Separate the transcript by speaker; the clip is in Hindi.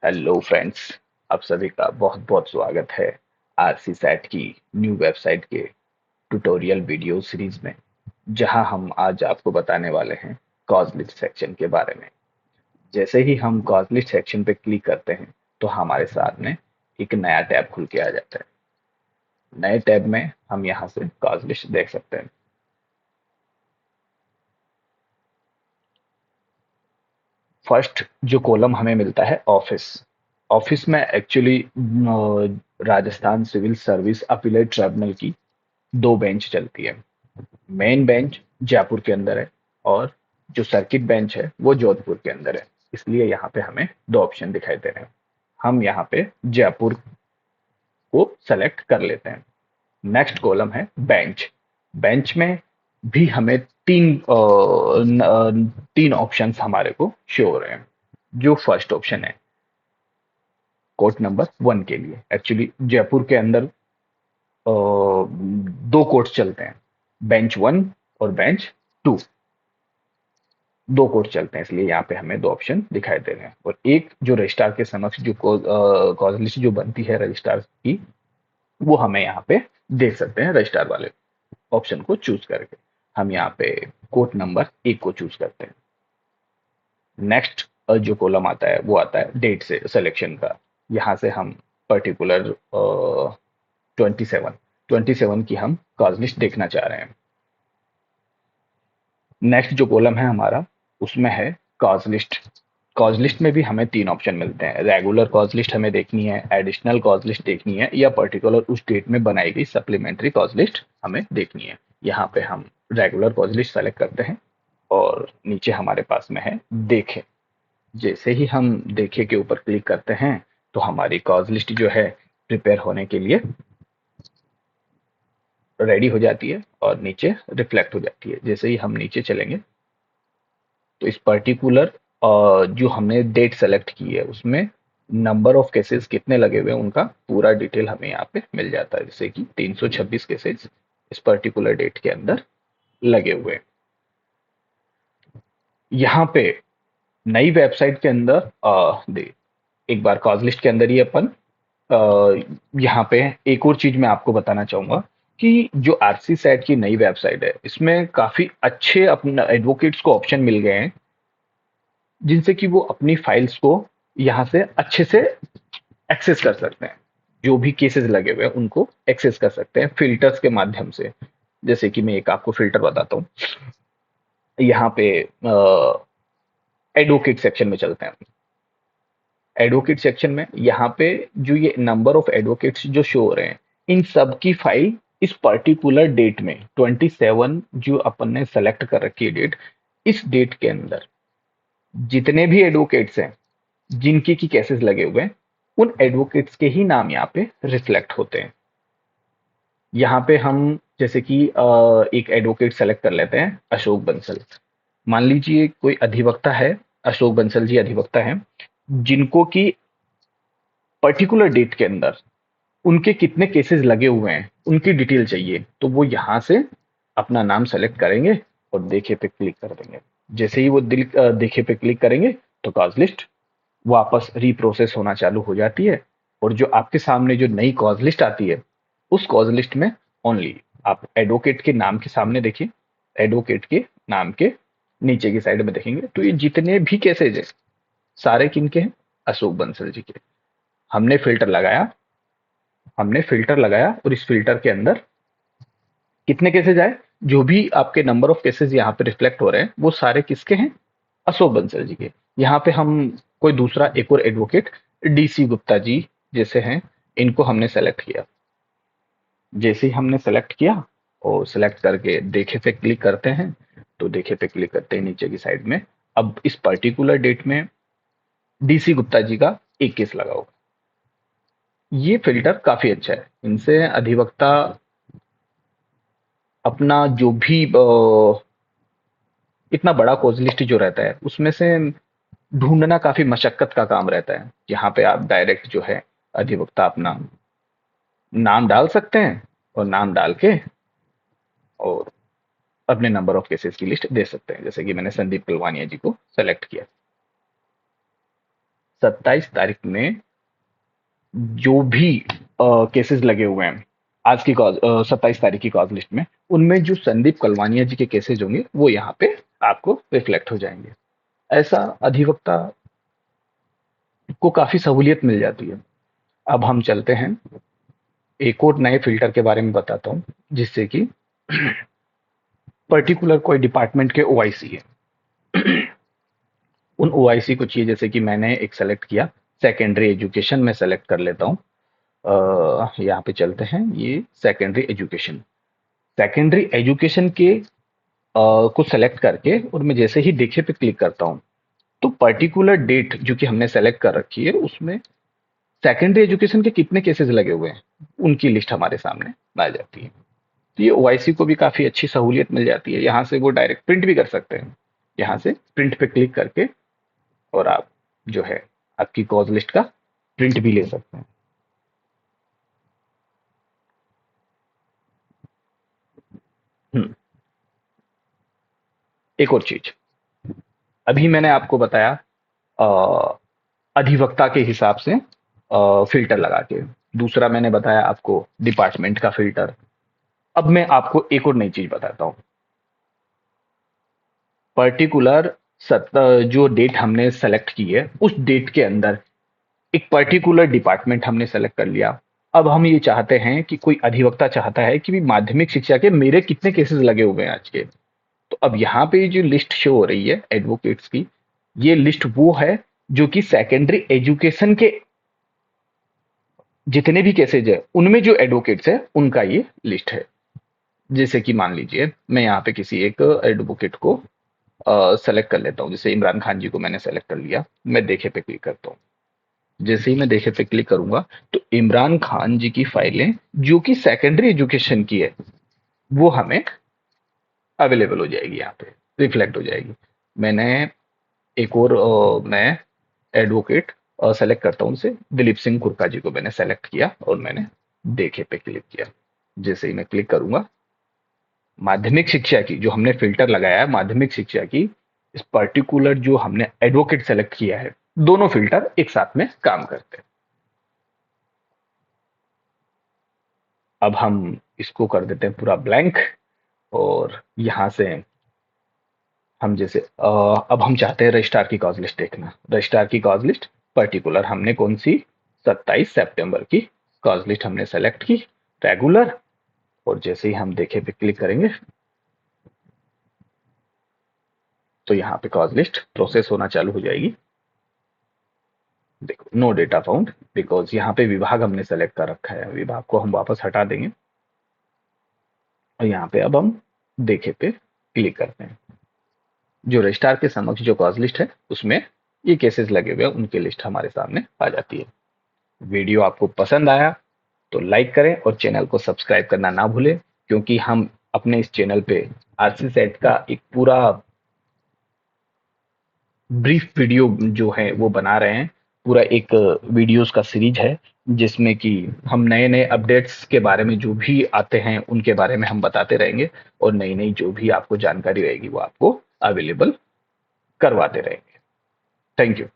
Speaker 1: Hello friends. आप सभी का बहुत बहुत स्वागत है आरसी सेट की न्यू वेबसाइट के ट्यूटोरियल वीडियो सीरीज में, जहां हम आज आपको बताने वाले हैं कॉज लिस्ट सेक्शन के बारे में। जैसे ही हम कॉज लिस्ट सेक्शन पे क्लिक करते हैं तो हमारे सामने एक नया टैब खुल के आ जाता है। नए टैब में हम यहाँ से कॉज लिस्ट देख सकते हैं। फर्स्ट जो कॉलम हमें मिलता है ऑफिस। ऑफिस में actually Rajasthan civil service appellate tribunal की दो बेंच चलती है। मेन बेंच जयपुर के अंदर है और जो सर्किट बेंच है वो जोधपुर के अंदर है। इसलिए यहाँ पे हमें दो ऑप्शन दिखाई दे रहे हैं। हम यहाँ पे जयपुर को सेलेक्ट कर लेते हैं। नेक्स्ट कॉलम है बेंच। बेंच में भी हमें तीन ऑप्शंस हमारे को शो हो रहे हैं। जो फर्स्ट ऑप्शन है कोर्ट नंबर 1 के लिए, एक्चुअली जयपुर के अंदर दो कोर्ट्स चलते हैं, बेंच 1 और बेंच 2। दो कोर्ट चलते हैं, इसलिए यहाँ पे हमें दो ऑप्शन दिखाई दे रहे हैं। और एक जो रजिस्ट्रार के समक्ष जो कॉज लिस्ट जो बनती है रजिस्ट्रार की, वो हमें यहाँ पे देख सकते हैं रजिस्ट्रार वाले ऑप्शन को चूज करके। हम यहाँ पे कोर्ट नंबर 1 को चूज करते हैं। नेक्स्ट जो कॉलम आता है वो आता है डेट से सिलेक्शन का। यहाँ से हम पर्टिकुलर 27 की हम कॉज लिस्ट देखना चाह रहे हैं। नेक्स्ट जो कॉलम है हमारा, उसमें है कॉज लिस्ट। कॉज लिस्ट में भी हमें तीन ऑप्शन मिलते हैं। रेगुलर कॉज लिस्ट हमें देखनी है, एडिशनल कॉज लिस्ट देखनी है, या पर्टिकुलर उस डेट में बनाई गई सप्लीमेंट्री कॉज लिस्ट हमें देखनी है। यहाँ पे हम रेगुलर कॉज लिस्ट सेलेक्ट करते हैं और नीचे हमारे पास में है देखें। जैसे ही हम देखें के ऊपर क्लिक करते हैं तो हमारी कॉज लिस्ट जो है प्रिपेयर होने के लिए रेडी हो जाती है और नीचे रिफ्लेक्ट हो जाती है। जैसे ही हम नीचे चलेंगे तो इस पर्टिकुलर जो हमने डेट सेलेक्ट की है उसमें नंबर ऑफ केसेस कितने लगे हुए हैं उनका पूरा डिटेल हमें यहाँ पे मिल जाता है। जैसे कि 326 केसेस इस पर्टिकुलर डेट के अंदर लगे हुए हैं। यहाँ पे नई वेबसाइट के अंदर एक बार कॉज लिस्ट के अंदर ही अपन यहाँ पे एक और चीज मैं आपको बताना चाहूंगा कि जो आरसी सेट की नई वेबसाइट है इसमें काफी अच्छे अपने एडवोकेट्स को ऑप्शन मिल गए हैं, जिनसे कि वो अपनी फाइल्स को यहाँ से अच्छे से एक्सेस कर सकते हैं। जो भी केसेस लगे हुए हैं उनको एक्सेस कर सकते हैं फिल्टर्स के माध्यम से। जैसे कि मैं एक आपको फिल्टर बताता हूँ। यहाँ पे एडवोकेट सेक्शन में चलते हैं। एडवोकेट सेक्शन में यहाँ पे जो ये नंबर ऑफ एडवोकेट्स जो शो हो रहे हैं, इन सब की फाइल इस पर्टिकुलर डेट में 27 जो अपन ने सेलेक्ट कर रखी है डेट, इस डेट के अंदर जितने भी एडवोकेट्स हैं जिनके की केसेस लगे हुए हैं, उन एडवोकेट्स के ही नाम यहाँ पे रिफ्लेक्ट होते हैं। यहाँ पे हम जैसे कि एक एडवोकेट सेलेक्ट कर लेते हैं, अशोक बंसल। मान लीजिए कोई अधिवक्ता है, अशोक बंसल जी अधिवक्ता हैं, जिनको की पर्टिकुलर डेट के अंदर उनके कितने केसेस लगे हुए हैं उनकी डिटेल चाहिए, तो वो यहाँ से अपना नाम सेलेक्ट करेंगे और देखे पे क्लिक कर देंगे। जैसे ही वो देखे पे क्लिक करेंगे तो कॉज लिस्ट वापस रीप्रोसेस होना चालू हो जाती है। और जो आपके सामने जो नई कॉज लिस्ट आती है उस कॉज लिस्ट में ओनली आप एडवोकेट के नाम के सामने देखिए, एडवोकेट के नाम के नीचे की साइड में देखेंगे तो ये जितने भी केसेज है सारे किनके हैं, अशोक बंसल जी के। हमने फिल्टर लगाया, हमने फिल्टर लगाया और इस फिल्टर के अंदर कितने केसेज आए, जो भी आपके नंबर ऑफ केसेज यहाँ पे रिफ्लेक्ट हो रहे हैं वो सारे किसके हैं, अशोक बंसल जी के। यहाँ पे हम कोई दूसरा एक और एडवोकेट डीसी गुप्ता जी जैसे हैं, इनको हमने सेलेक्ट किया। जैसे ही हमने सेलेक्ट किया और सेलेक्ट करके देखे पे क्लिक करते हैं तो देखे पे क्लिक करते हैं नीचे की साइड में अब इस पर्टिकुलर डेट में डीसी गुप्ता जी का एक केस लगा होगा। ये फिल्टर काफी अच्छा है, इनसे अधिवक्ता अपना जो भी इतना बड़ा कॉज लिस्ट जो रहता है उसमें से ढूंढना काफी मशक्कत का काम रहता है। यहाँ पे आप डायरेक्ट जो है अधिवक्ता अपना नाम डाल सकते हैं और नाम डाल के और अपने नंबर ऑफ केसेस की लिस्ट दे सकते हैं। जैसे कि मैंने संदीप कलवानिया जी को सेलेक्ट किया। 27 तारीख में जो भी केसेस लगे हुए हैं आज की कॉज 27 तारीख की कॉज लिस्ट में, उनमें जो संदीप कलवानिया जी के केसेस होंगे वो यहाँ पे आपको रिफ्लेक्ट हो जाएंगे। ऐसा अधिवक्ता को काफी सहूलियत मिल जाती है। अब हम चलते हैं, एक और नए फिल्टर के बारे में बताता हूँ, जिससे कि पर्टिकुलर कोई डिपार्टमेंट के ओआईसी है, उन ओआईसी को चाहिए, जैसे कि मैंने एक सेलेक्ट किया, सेकेंडरी एजुकेशन में सेलेक्ट कर लेता हूँ। यहाँ पे चलते हैं, ये सेकेंडरी एजुकेशन, सेकेंडरी एजुकेशन के को सेलेक्ट करके और मैं जैसे ही देखे पे क्लिक करता हूँ, तो पर्टिकुलर डेट जो कि हमने सेलेक्ट कर रखी है उसमें सेकेंडरी एजुकेशन के कितने केसेस लगे हुए हैं उनकी लिस्ट हमारे सामने आ जाती है। तो ये ओआईसी को भी काफी अच्छी सहूलियत मिल जाती है, यहाँ से वो डायरेक्ट प्रिंट भी कर सकते हैं, यहाँ से प्रिंट पे क्लिक करके और आप जो है आपकी कॉज लिस्ट का प्रिंट भी ले सकते हैं। हम्म, एक और चीज, अभी मैंने आपको बताया अ, अधिवक्ता के हिसाब से फिल्टर लगा के, दूसरा मैंने बताया आपको डिपार्टमेंट का फिल्टर। अब मैं आपको एक और नई चीज बताता हूँ। पर्टिकुलर जो डेट हमने सेलेक्ट की है उस डेट के अंदर एक पर्टिकुलर डिपार्टमेंट हमने सेलेक्ट कर लिया। अब हम ये चाहते हैं कि कोई अधिवक्ता चाहता है कि भी माध्यमिक शिक्षा के मेरे कितने केसेस लगे हुए हैं आज के। तो अब यहाँ पे जो लिस्ट शो हो रही है एडवोकेट्स की, ये लिस्ट वो है जो कि सेकेंडरी एजुकेशन के जितने भी केसेज है उनमें जो एडवोकेट्स है उनका ये लिस्ट है। जैसे कि मान लीजिए मैं यहाँ पे किसी एक एडवोकेट को सेलेक्ट कर लेता हूँ, जैसे इमरान खान जी को मैंने सेलेक्ट कर लिया, मैं देखे पे क्लिक करता हूँ। जैसे ही मैं देखे पे क्लिक करूंगा तो इमरान खान जी की फाइलें जो कि सेकेंडरी एजुकेशन की है वो हमें अवेलेबल हो जाएगी, यहाँ पे रिफ्लेक्ट हो जाएगी। मैंने एक और मैं एडवोकेट सेलेक्ट करता हूँ, उनसे दिलीप सिंह कुरका जी को मैंने सेलेक्ट किया और मैंने देखे पे क्लिक किया। जैसे ही मैं क्लिक करूंगा, माध्यमिक शिक्षा की जो हमने फिल्टर लगाया है, माध्यमिक शिक्षा की इस पर्टिकुलर जो हमने एडवोकेट सेलेक्ट किया है, दोनों फिल्टर एक साथ में काम करते हैं। अब हम इसको कर देते हैं पूरा ब्लैंक और यहां से हम जैसे अब हम चाहते हैं रजिस्ट्रार की कॉज लिस्ट देखना। रजिस्ट्रार की कॉज लिस्ट पर्टिकुलर हमने कौन सी, 27 सितंबर की कॉज लिस्ट हमने सेलेक्ट की, रेगुलर। और जैसे ही हम देखे पे क्लिक करेंगे तो यहाँ पे कॉज लिस्ट प्रोसेस होना चालू हो जाएगी। देखो नो डेटा फाउंड, बिकॉज यहाँ पे विभाग हमने सेलेक्ट कर रखा है, विभाग को हम वापस हटा देंगे और यहाँ पे अब हम देखे पे क्लिक करते हैं। जो रजिस्ट्रार के समक्ष जो कॉज लिस्ट है उसमें ये केसेस लगे हुए हैं, उनकी लिस्ट हमारे सामने आ जाती है। वीडियो आपको पसंद आया तो लाइक करें और चैनल को सब्सक्राइब करना ना भूलें, क्योंकि हम अपने इस चैनल पे आरसी सेट का एक पूरा ब्रीफ वीडियो जो है वो बना रहे हैं। पूरा एक वीडियोस का सीरीज है जिसमें कि हम नए नए अपडेट्स के बारे में जो भी आते हैं उनके बारे में हम बताते रहेंगे और नई नई जो भी आपको जानकारी रहेगी वो आपको अवेलेबल करवाते रहेंगे। Thank you.